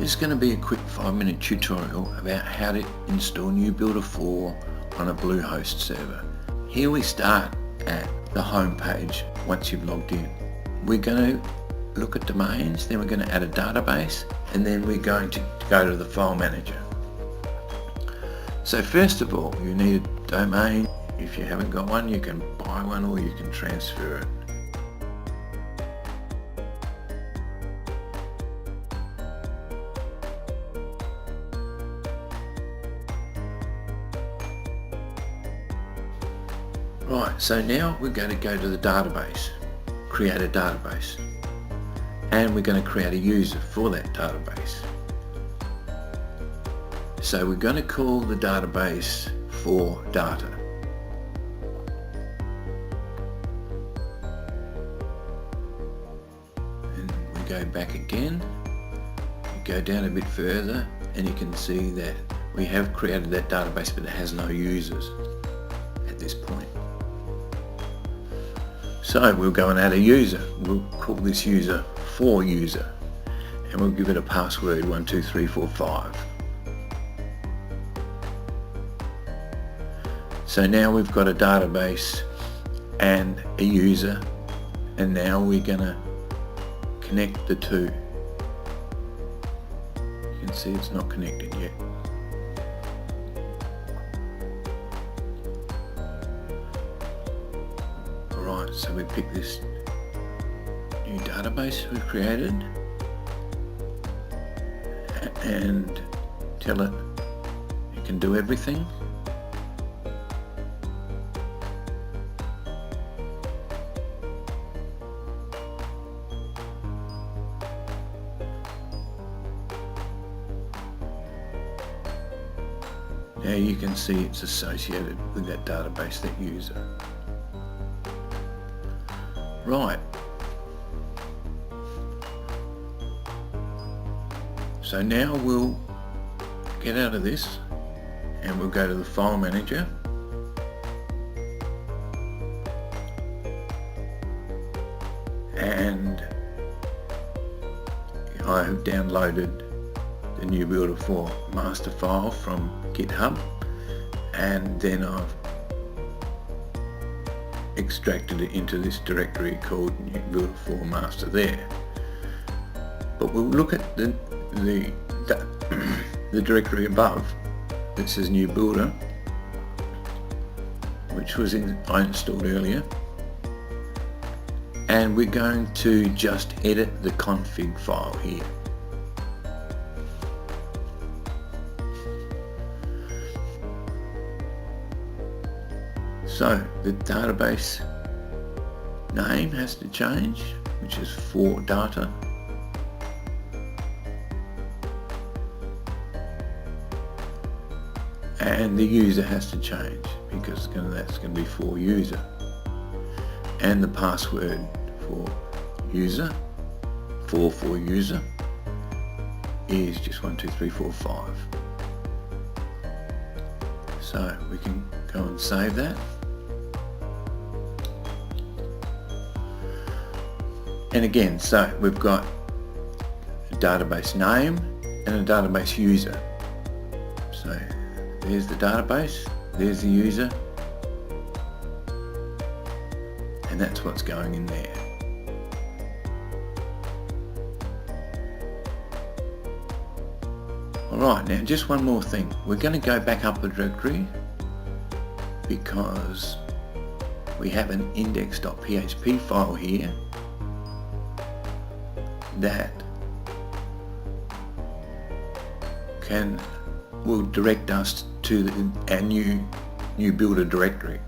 This is going to be a quick 5-minute tutorial about how to install nuBuilder4 on a Bluehost server. Here we start at the home page once you've logged in. We're going to look at domains, then we're going to add a database, and then we're going to go to the file manager. So first of all, you need a domain. If you haven't got one, you can buy one or you can transfer it. Right, so now we're going to go to the database, create a database, and we're going to create a user for that database. So we're going to call the database for data. And we go back again, we go down a bit further, and you can see that we have created that database, but it has no users at this point. So we'll go and add a user. We'll call this user for user, and we'll give it a password 12345. So now we've got a database and a user, and now we're going to connect the two. You can see it's not connected yet. Alright, so we pick this new database we've created and tell it it can do everything. Now you can see it's associated with that database, that user. Right. So now we'll get out of this and we'll go to the file manager. And I have downloaded the nuBuilder4 master file from GitHub, and then I've extracted it into this directory called nuBuilder4 master there. But we'll look at the directory above that says nuBuilder, which was I installed earlier, and we're going to just edit the config file here. So the database name has to change, which is for data. And the user has to change because that's going to be for user. And the password for user, for user, is just 12345. So we can go and save that. And again, so we've got a database name and a database user. So there's the database, there's the user, and that's what's going in there. Alright, now just one more thing. We're going to go back up the directory because we have an index.php file here that will direct us to our new nuBuilder directory.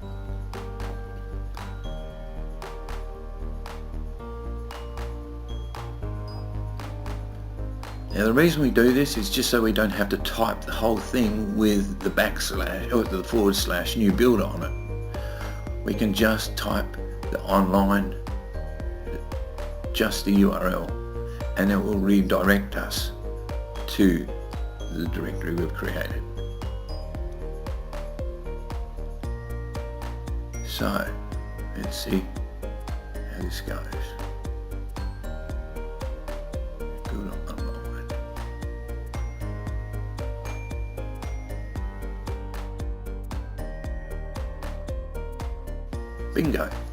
Now the reason we do this is just so we don't have to type the whole thing with the backslash or the / nuBuilder on it. We can just type the online, just the URL, and it will redirect us to the directory we've created. So let's see how this goes. Good online. Bingo!